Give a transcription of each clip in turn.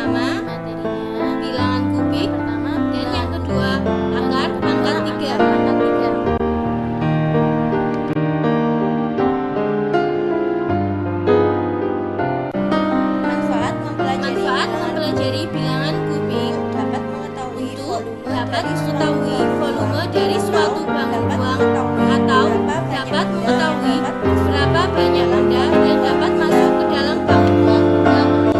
pertama materinya bilangan kubik, pertama dan yang kedua akar pangkat 3. Manfaat mempelajari bilangan kubik dapat mengetahui untuk dapat mengetahui volume dari suatu bangun buang atau dapat mengetahui berapa banyak benda yang dapat masuk ke dalam bangun buang yang penuh.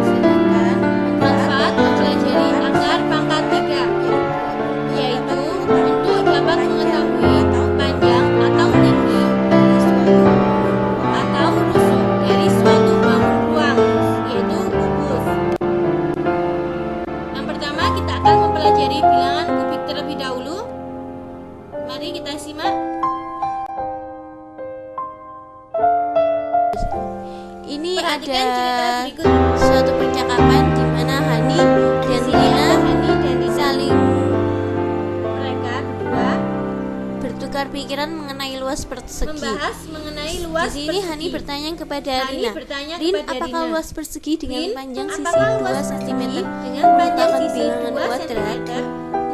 Sedangkan Manfaat mempelajari akar pangkat 3 yaitu untuk dapat mengetahui panjang atau tinggi atau rusuk dari suatu bangun ruang, yaitu kubus. Yang pertama kita akan mempelajari bilangan kubik terlebih dahulu. Mari kita simak. ini Perhatikan ada cerita berikut. suatu percakapan di mana Hani dan Rina saling Mereka berdua bertukar pikiran mengenai luas persegi. membahas mengenai Di luas sini persegi. Hani bertanya kepada Hani Rina, bertanya Rin, kepada apakah Rina, luas persegi dengan Rin, panjang sisi apakah 2 luas cm persegi dengan panjang merupakan sisi bilangan 2 kuadrat? cm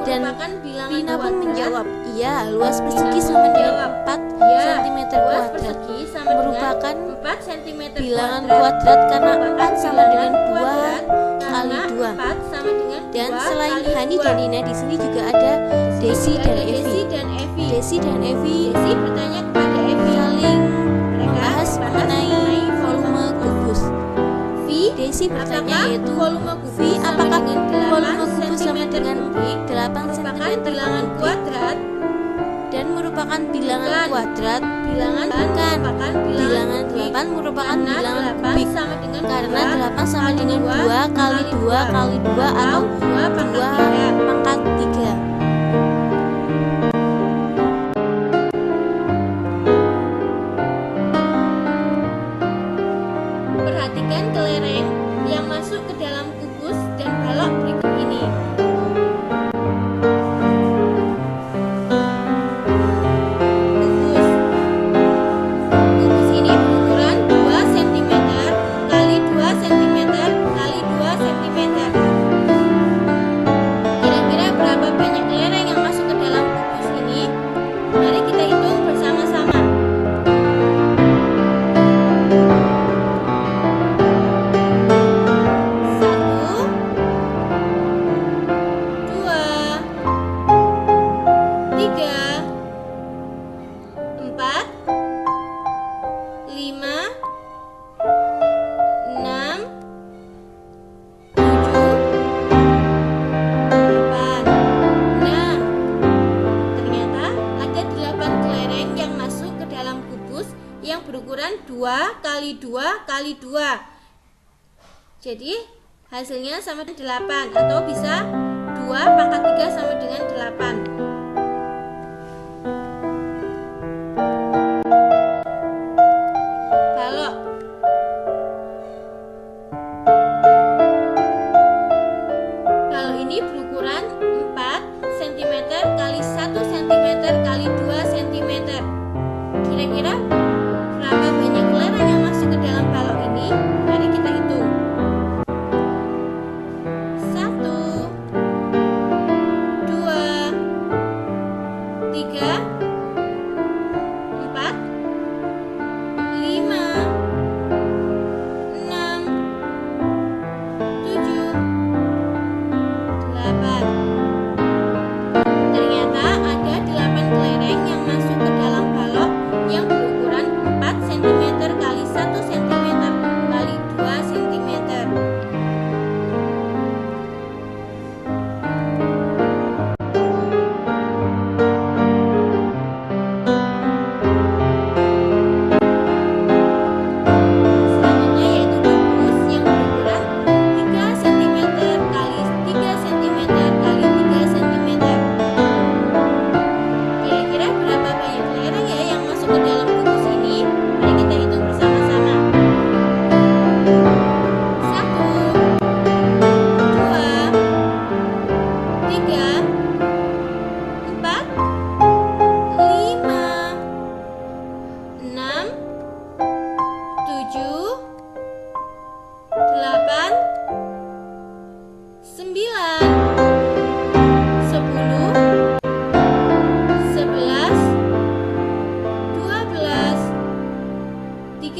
Dan merupakan bilangan Rina pun kuadrat? menjawab, iya, luas persegi Rina pun sama dengan menjawab, 4 Ya, cm luas kuadrat. persegi sama Merupakan dengan 4 cm bilangan kuadrat karena Merupakan 4 sama dengan 2 kuadrat kali karena 2. 4 sama dengan 2 Dan selain kali Hani 2. dan Rina, di sini juga ada Desi Ada dan Desi Evi. dan Evi. Desi dan Evi Desi bertanya kepada Evi. saling Mereka membahas mengenai volume kubus. Desi bertanya apakah yaitu, volume kubus Vi, sama apakah dengan volume 8 kubus sama cm dengan kubik 8 merupakan cm bilangan kubik kuadrat? dan merupakan bilangan Bukan. kuadrat? Bilangan Bukan. merupakan Bilangan kubik. 8 merupakan Karena bilangan 8 kubik sama dengan karena 2 8 sama kali dengan 2 2 kali 2 kali 2 atau 2 pangkat 2 pangkat 3. Perhatikan kelereng yang masuk ke dalam kubus dan balok berikut ini. Kubus ini berukuran 2 cm kali 2 cm kali 2 cm. Kira-kira berapa banyak kelereng yang masuk ke dalam kubus ini? Mari kita hitung bersama-sama. Satu, dua, tiga, empat, lima, enam, tujuh, delapan. Nah, ternyata ada 8 kelereng yang masuk ke dalam kubus yang berukuran 2 kali 2 kali 2. Jadi hasilnya sama dengan 8 atau bisa 2 pangkat 3 sama dengan 8. Balok. Balok ini berukuran 4 cm kali 1 cm kali 2 cm. Kira-kira berapa banyak kelereng yang masuk ke dalam balok ini? Mari kita hitung. 1, 2,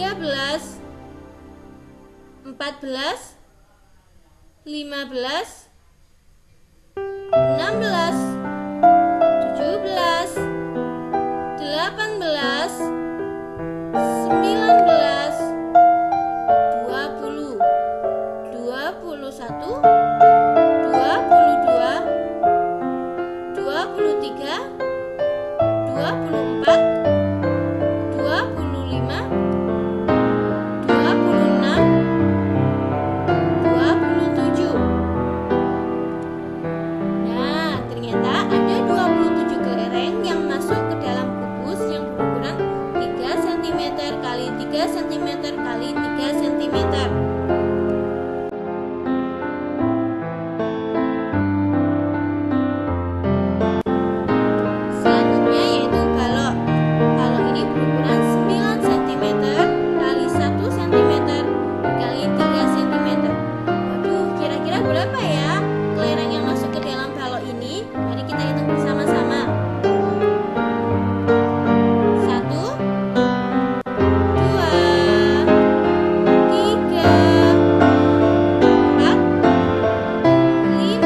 13, 14, 15, 16, 17, 18, 19, 20, 21, 22, 23, 24, 25, 26, 27. Nah, ternyata ada 27 kelereng yang masuk ke dalam kubus yang berukuran 3 cm kali 3 cm kali 3 cm. Selanjutnya yaitu balok. Balok ini berukuran 9 cm kali 1 cm kali 3 cm. Waduh, kira-kira berapa ya kelereng yang masuk ke dalam balok ini? Mari kita hitung bersama-sama. 1, 2, 3, 4, 5,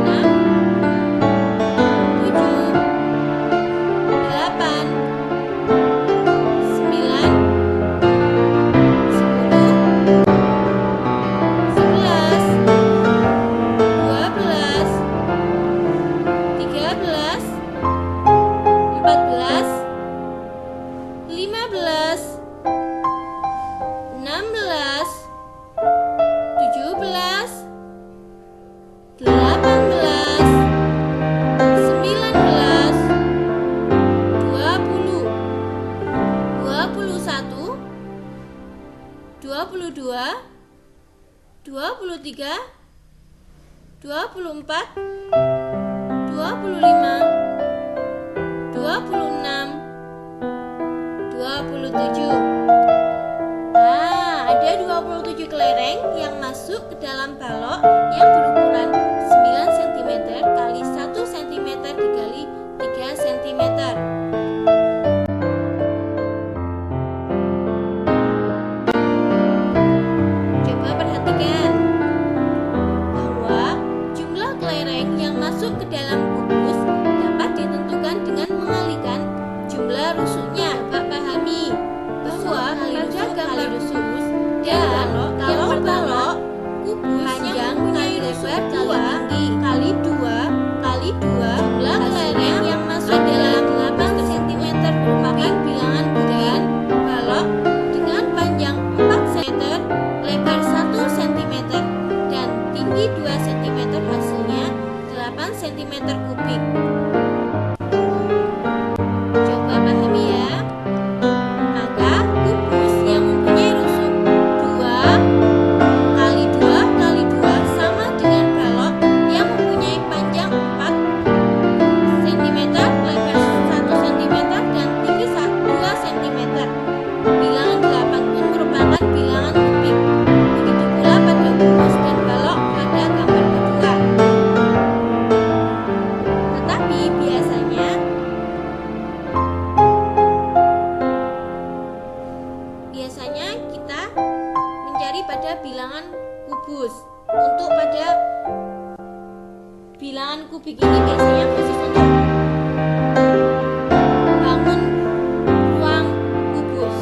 6, 7, 8, 9, 10, 11, 12, 13, 14, 15, 16, 17, 18, 19, 20, 21, 22, 23, 24, 25, 26, 27. Nah, ada 27 kelereng yang masuk ke dalam balok yang berukuran 9 cm kali 1 cm dikali 3 cm. Coba perhatikan bahwa jumlah kelereng yang masuk ke dalam kubus dapat ditentukan dengan mengalihkan jumlah rusuknya. Coba pahami bahwa ada gambar kubus dan kalau balok kubus yang mempunyai rusuk 2 kali 2 kali 2, jumlah kelereng yang masuk dalam 8 cm merupakan bilangan dan balok dengan panjang 4 cm, lebar 1 cm dan tinggi 2 cm, hasilnya 8 cm kubik. Coba pahami ya. Maka kubus yang mempunyai rusuk 2 kali 2 kali 2 sama dengan balok yang mempunyai panjang 4 cm, lebar 1 cm dan tinggi 2 cm. Bilangan 8 pun merupakan bilangan kubik. Begitu pula pada kubus dan balok pada gambar kedua. Tetapi biasanya kita mencari pada bilangan kubus. Untuk pada bilangan kubik ini biasanya khusus untuk bangun ruang kubus.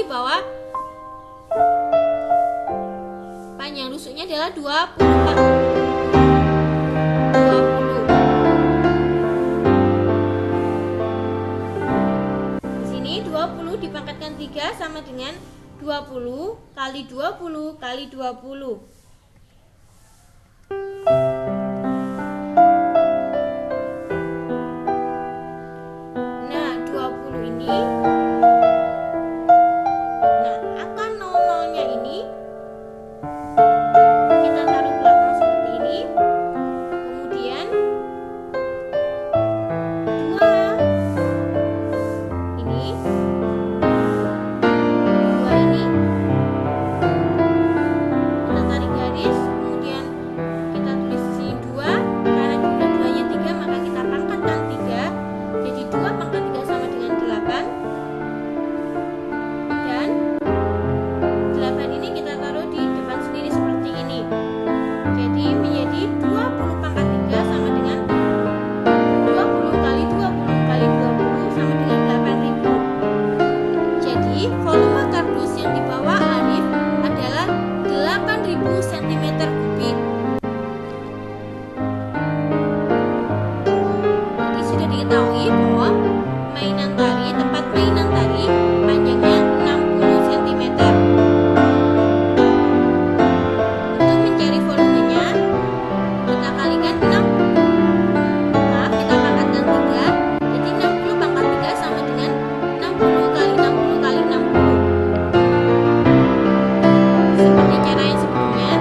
bahwa panjang rusuknya adalah 20. Di sini 20 dipangkatkan 3 sama dengan 20 kali 20 kali 20. Nah, 20 ini, nah, angka 00-nya ini kita taruh belakang seperti ini. Kemudian 2 ini, 2 ini kita tarik garis, kemudian kita tulis di sini 2. Karena jumlah 2-nya 3, maka kita pangkatkan 3. Jadi 2 pangkat 3 sama dengan 8. Dan 8 ini kita taruh di depan sendiri seperti ini. Jadi menjadi 20 pangkat 3 sama dengan 20 kali 20 kali 20 sama dengan 8.000. Jadi volume kardus yang dibawa Arif adalah 8.000 cm kubik. Jadi sudah diketahui bahwa mainan tari, tempat mainan tari panjangnya 60 cm. Untuk mencari volumenya, kita kalikan 6. Maaf, kita pangkatkan 3. Jadi 60 pangkat 3 sama dengan 60 kali 60 kali 60. Seperti cara yang sebelumnya.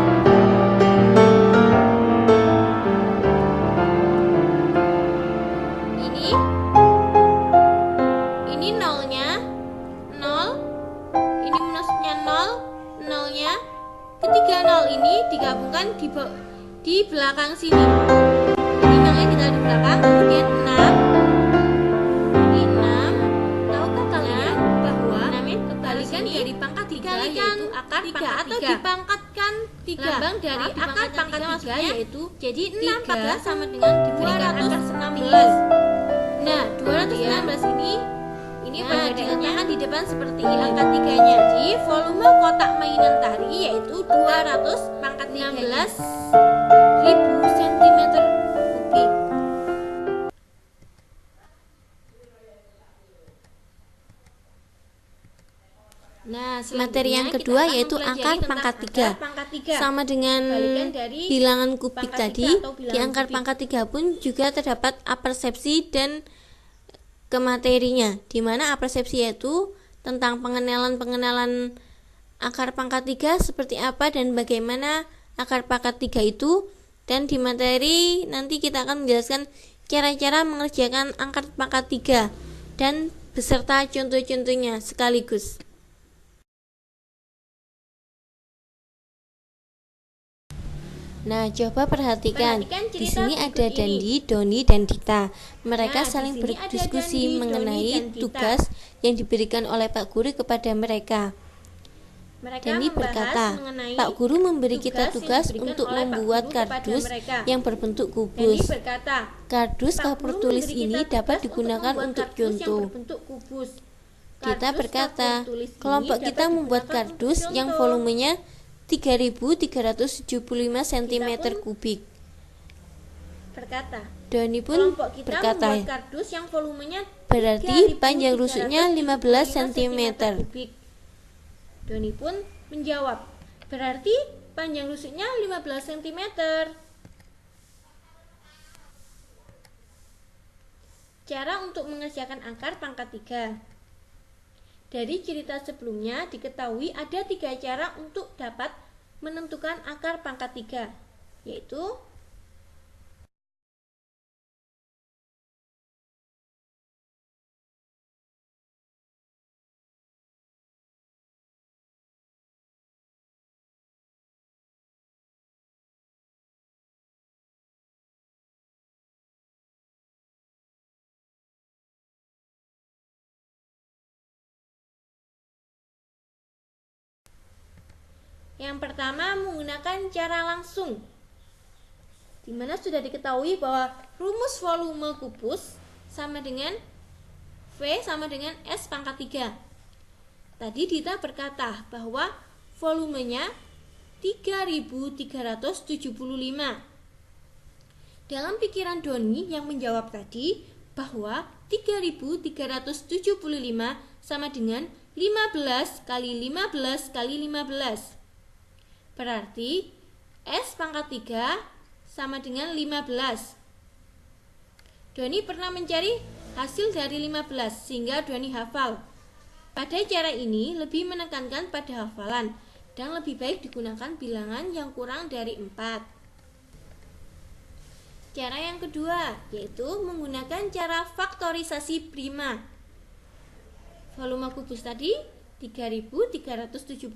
Ini nolnya 0, ini maksudnya 0, nolnya. Ketiga 0 ini digabungkan di belakang sini. Jadi nolnya kita di belakang, kemudian 6. Ini 6. Tahukah kalian bahwa kebalikan dari pangkat 3 yaitu akar pangkat 3 atau dipangkatkan 3. Lambang dari akar pangkat 3 yaitu jadi 6 sama dengan diberikan akar 16. Nah, 216 ini pada diletakkan di depan seperti ini angka 3-nya. Jadi volume kotak mainan tari yaitu 200 pangkat 16.000 cm kubik. Nah, Materi yang kedua yaitu angka pangkat 3. Sama dengan bilangan kubik tadi, di angka pangkat 3 pun juga terdapat apersepsi dan kematerinya, di mana apersepsi yaitu tentang pengenalan akar pangkat 3 seperti apa dan bagaimana akar pangkat 3 itu, dan di materi nanti kita akan menjelaskan cara-cara mengerjakan akar pangkat 3 dan beserta contoh-contohnya sekaligus. Nah, coba perhatikan. Di sini ada Dandi, Doni, dan Dita. Mereka saling berdiskusi mengenai tugas yang diberikan oleh Pak Guru kepada mereka. Dandi berkata, Pak Guru memberi kita tugas untuk membuat kardus yang berbentuk kubus. Kardus kapur tulis ini dapat digunakan untuk contoh. Dita berkata, kelompok kita membuat kardus yang volumenya 3.375 cm kubik. Doni pun berkata, kardus yang volumenya berarti panjang rusuknya 15 cm. Doni pun menjawab, berarti panjang rusuknya 15 cm. Cara untuk mengerjakan akar pangkat 3. Dari cerita sebelumnya diketahui ada 3 cara untuk dapat menentukan akar pangkat 3, yaitu yang pertama menggunakan cara langsung, di mana sudah diketahui bahwa rumus volume kubus sama dengan V sama dengan S pangkat 3. Tadi Dita berkata bahwa volumenya 3375. Dalam pikiran Doni yang menjawab tadi bahwa 3375 sama dengan 15 kali 15 kali 15. Berarti S pangkat 3 sama dengan 15. Doni pernah mencari hasil dari 15 sehingga Doni hafal. Pada cara ini lebih menekankan pada hafalan dan lebih baik digunakan bilangan yang kurang dari 4. Cara yang kedua yaitu menggunakan cara faktorisasi prima. Volume kubus tadi 3375.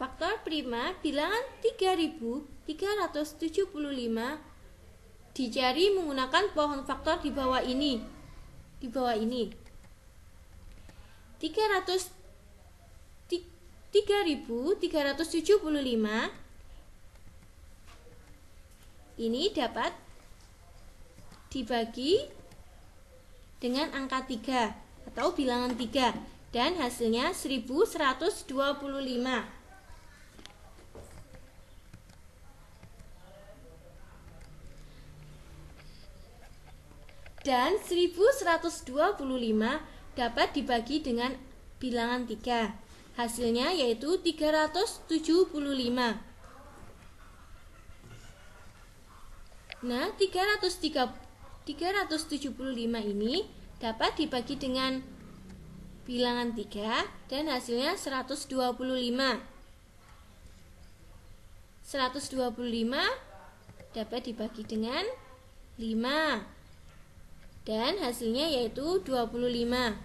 Faktor prima bilangan 3375 dicari menggunakan pohon faktor di bawah ini. 3375 ini dapat dibagi dengan angka 3 atau bilangan 3 dan hasilnya 1125. Dan 1125 dapat dibagi dengan bilangan 3. Hasilnya yaitu 375. Nah, 375 ini dapat dibagi dengan bilangan 3 dan hasilnya 125. 125 dapat dibagi dengan 5 dan hasilnya yaitu 25.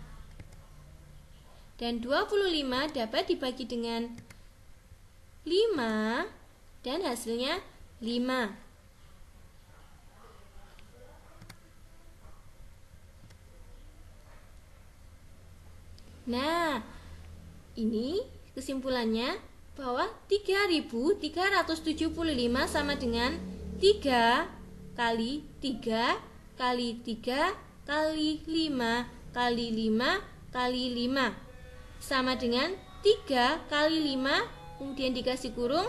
Dan 25 dapat dibagi dengan 5 dan hasilnya 5. Nah, ini kesimpulannya bahwa 3375 sama dengan 3 kali 3 kali 3 kali 5 kali 5 kali 5 sama dengan 3 kali 5 kemudian dikasih kurung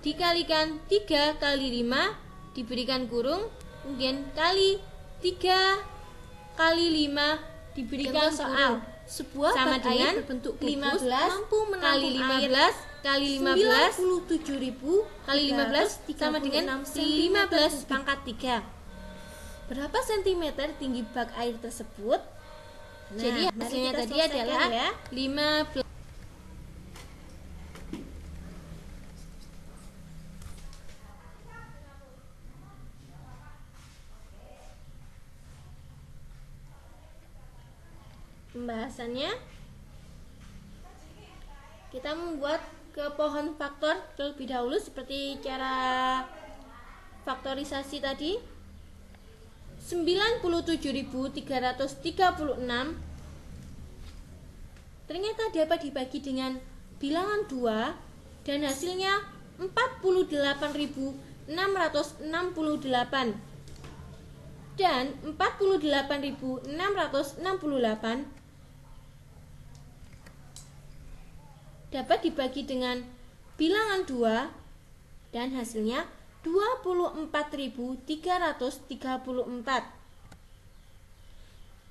dikalikan 3 kali 5 diberikan kurung kemudian kali 3 kali 5 diberikan soal. Sebuah sama dengan berbentuk 15 mampu kali 15 kali 15 97.000 kali 15 sama dengan 15 pangkat 3. Berapa sentimeter tinggi bak air tersebut? Nah, jadi hasilnya tadi adalah ya. 15. Pembahasannya kita membuat ke pohon faktor terlebih dahulu seperti cara faktorisasi tadi. 97.336 ternyata dapat dibagi dengan bilangan 2 dan hasilnya 48.668 dan 48.668 dapat dibagi dengan bilangan 2 dan hasilnya 24.334.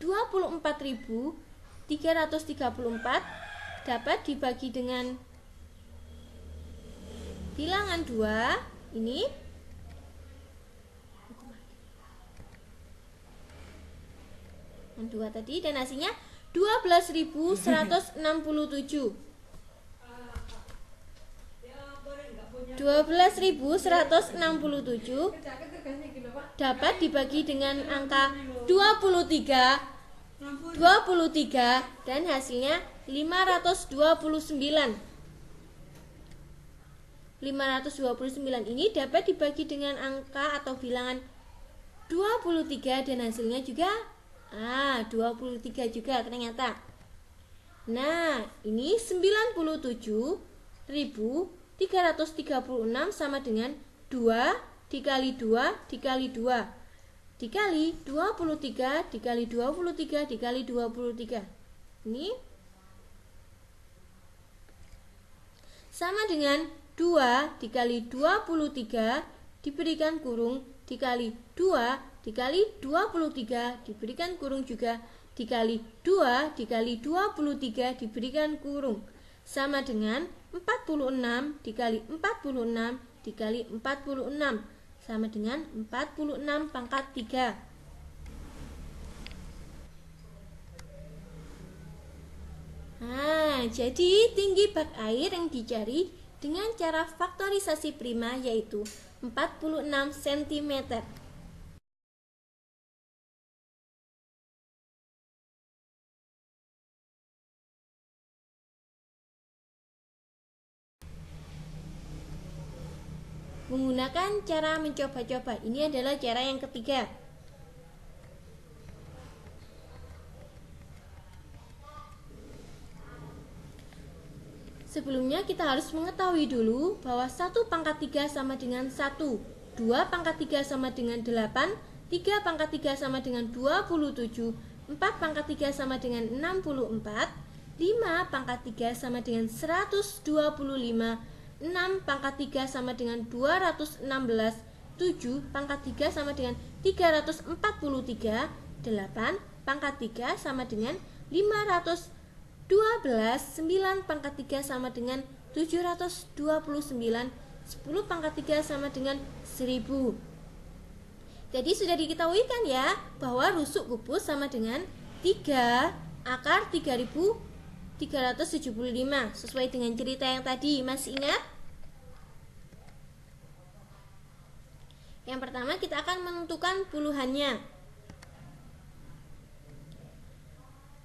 24.334 dapat dibagi dengan bilangan 2 ini yang 2 tadi dan hasilnya 12.167. 12.167 dapat dibagi dengan angka 23 dan hasilnya 529. 529 ini dapat dibagi dengan angka atau bilangan 23 dan hasilnya juga 23 juga ternyata. Nah, ini 97.336 sama dengan 2 dikali 2 dikali 2 dikali 23 dikali 23 dikali 23. Ini sama dengan 2 dikali 23 diberikan kurung dikali 2 dikali 23 diberikan kurung juga dikali 2 dikali 23 diberikan kurung sama dengan 46 dikali 46 dikali 46 sama dengan 46 pangkat 3. Nah, jadi tinggi bak air yang dicari dengan cara faktorisasi prima yaitu 46 cm. Menggunakan cara mencoba-coba, ini adalah cara yang ketiga. Sebelumnya kita harus mengetahui dulu bahwa 1 pangkat 3 sama dengan 1, 2 pangkat 3 sama dengan 8, 3 pangkat 3 sama dengan 27, 4 pangkat 3 sama dengan 64, 5 pangkat 3 sama dengan 125, 6 pangkat 3 sama dengan 216, 7 pangkat 3 sama dengan 343, 8 pangkat 3 sama dengan 512, 9 pangkat 3 sama dengan 729, 10 pangkat 3 sama dengan 1000. Jadi sudah diketahui kan ya bahwa rusuk kubus sama dengan 3 akar 3375 sesuai dengan cerita yang tadi, masih ingat? Yang pertama kita akan menentukan puluhannya.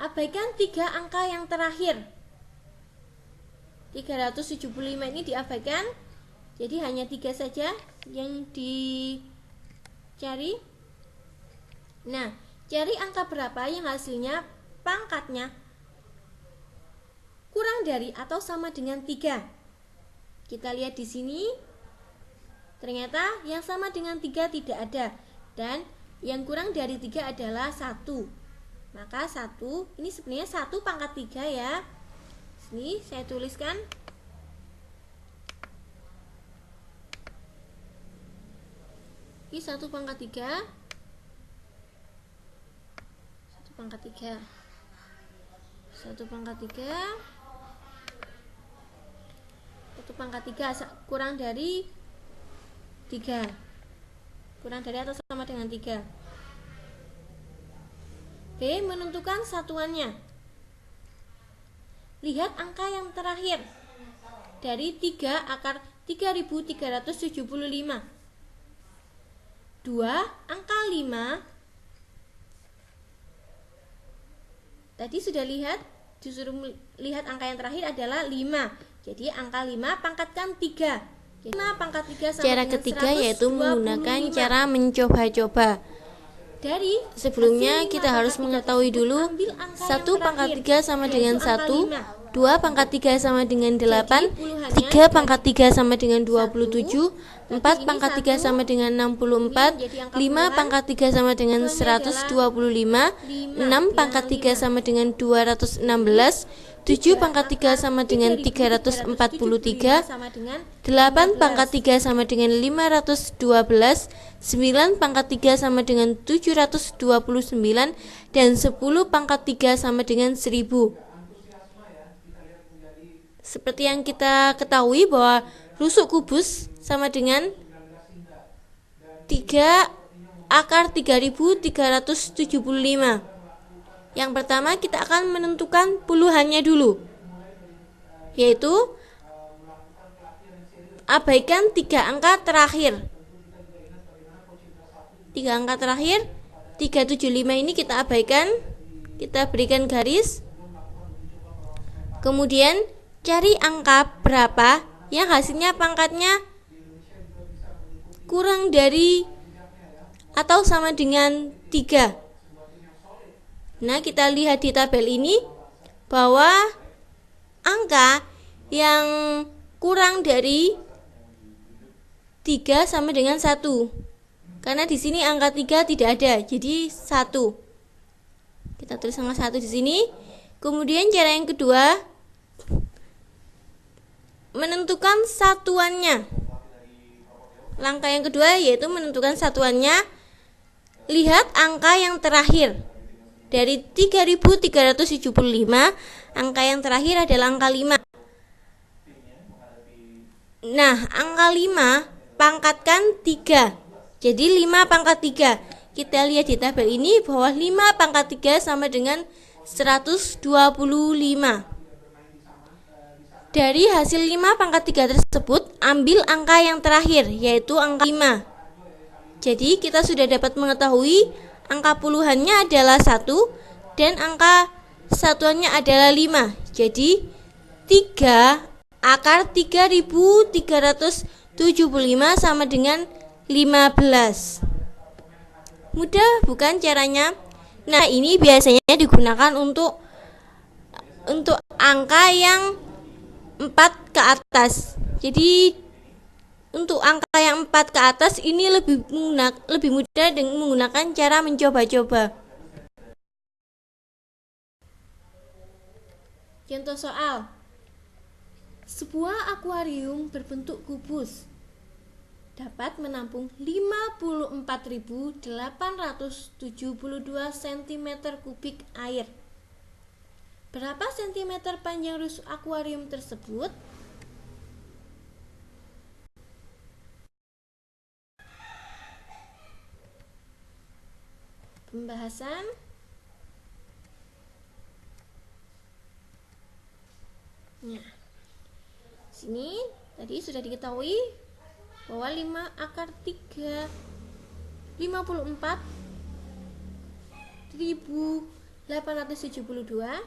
Abaikan 3 angka yang terakhir. 375 ini diabaikan. Jadi hanya 3 saja yang dicari. Nah, cari angka berapa yang hasilnya pangkatnya kurang dari atau sama dengan 3. Kita lihat di sini. Ternyata yang sama dengan 3 tidak ada. Dan yang kurang dari 3 adalah 1. Maka 1, ini sebenarnya 1 pangkat 3 ya. Sini saya tuliskan. Ini 1 pangkat 3. 1 pangkat 3. 1 pangkat 3. 1 pangkat 3 kurang dari 3. Kurang dari atau sama dengan 3. B. Menentukan satuannya. Lihat angka yang terakhir dari 3 akar 3375. 2 angka 5. Tadi sudah lihat, disuruh lihat angka yang terakhir adalah 5. Jadi angka 5 pangkatkan 3. Cara ketiga yaitu menggunakan cara mencoba-coba. Sebelumnya kita harus mengetahui dulu 1 pangkat 3 sama dengan 1, 2 pangkat 3 sama dengan 8, 3 pangkat 3 sama dengan 27, 4 pangkat 3 sama dengan 64, 5 pangkat 3 sama dengan 125, 6 pangkat 3 sama dengan 216, 7 pangkat 3 sama dengan 343, 8 pangkat 3 sama dengan 512, 9 pangkat 3 sama dengan 729, dan 10 pangkat 3 sama dengan 1000. Seperti yang kita ketahui bahwa rusuk kubus sama dengan 3 akar 3375. Yang pertama kita akan menentukan puluhannya dulu, yaitu abaikan 3 angka terakhir. 3 angka terakhir 375 ini kita abaikan, kita berikan garis. Kemudian cari angka berapa yang hasilnya pangkatnya kurang dari atau sama dengan 3. Nah, kita lihat di tabel ini bahwa angka yang kurang dari 3 sama dengan 1. Karena di sini angka 3 tidak ada, jadi 1. Kita tulis angka 1 di sini. Kemudian cara yang kedua, menentukan satuannya. Langkah yang kedua yaitu menentukan satuannya. Lihat angka yang terakhir. Dari 3375, angka yang terakhir adalah angka 5. Nah, angka 5 pangkatkan 3. Jadi 5 pangkat 3. Kita lihat di tabel ini bahwa 5 pangkat 3 sama dengan 125. Dari hasil 5 pangkat 3 tersebut, ambil angka yang terakhir, yaitu angka 5. Jadi kita sudah dapat mengetahui angka puluhannya adalah 1 dan angka satuannya adalah 5. Jadi 3 akar 3375 sama dengan 15. Mudah bukan caranya? Nah, ini biasanya digunakan untuk angka yang 4 ke atas. Jadi untuk angka yang 4 ke atas ini lebih mudah dengan menggunakan cara mencoba-coba. Contoh soal. Sebuah akuarium berbentuk kubus dapat menampung 54.872 cm kubik air. Berapa sentimeter panjang rusuk akuarium tersebut? Pembahasan. Nah, sini tadi sudah diketahui bahwa 5 akar 3 54.872.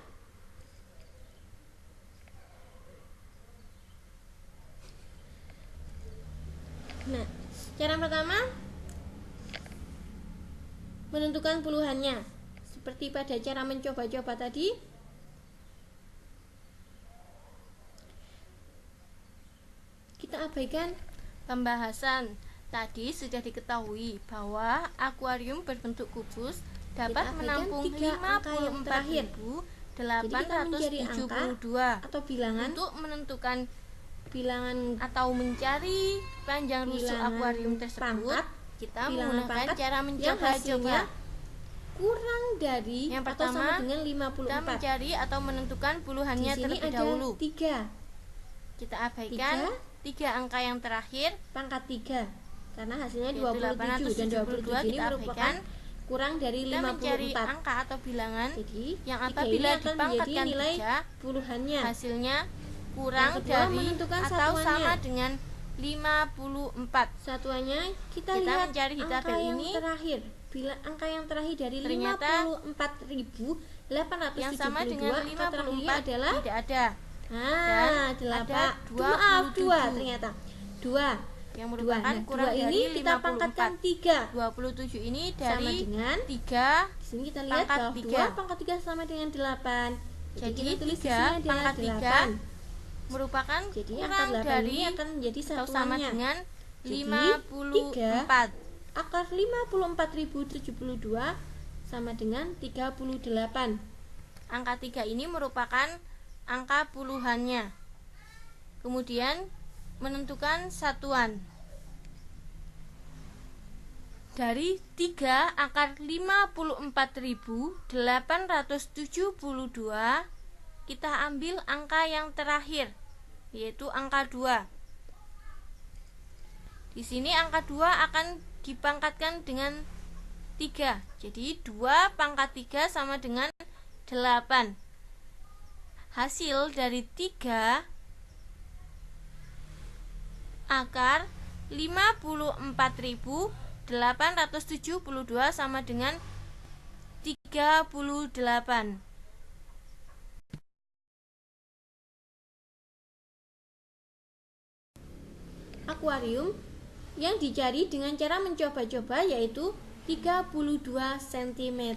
Nah, cara pertama menentukan puluhannya. Seperti pada cara mencoba-coba tadi, kita abaikan Pembahasan. Tadi sudah diketahui bahwa akuarium berbentuk kubus dapat menampung 54.872 atau bilangan untuk menentukan bilangan atau mencari panjang rusuk akuarium tersebut. Kita menggunakan cara mencoba-coba. Kurang dari yang atau pertama, sama dengan 54. Kita mencari atau menentukan puluhannya terlebih dahulu. 3. Kita abaikan 3 angka yang terakhir pangkat 3 karena hasilnya 27 dan 27 ini merupakan kurang dari 54. Kita mencari angka atau bilangan. Jadi yang apabila dipangkatkan nilai 3 puluhannya, hasilnya kurang dari atau sama dengan 54. Satuannya kita lihat mencari di tabel yang ini. Terakhir, bila angka yang terakhir dari 54.872 yang sama dengan 54 adalah tidak ada. Nah, ada 2 ternyata 2 yang merupakan kurang ini dari kita pangkatkan 3. 27 ini dari sama dengan 3. Di sini kita lihat bahwa 2 pangkat 3 sama dengan 8. Jadi kita tulis 3 pangkat 3 merupakan kurang dari akan menjadi atau sama satuannya dengan 54. Akar 54.072 sama dengan 38. Angka 3 ini merupakan angka puluhannya. Kemudian menentukan satuan. Dari 3 akar 54.872, kita ambil angka yang terakhir, yaitu angka 2. Di sini angka 2 akan dipangkatkan dengan 3. Jadi 2 pangkat 3 sama dengan 8. Hasil dari 3 akar 54.872 sama dengan 38. Akuarium yang dicari dengan cara mencoba-coba yaitu 32 cm.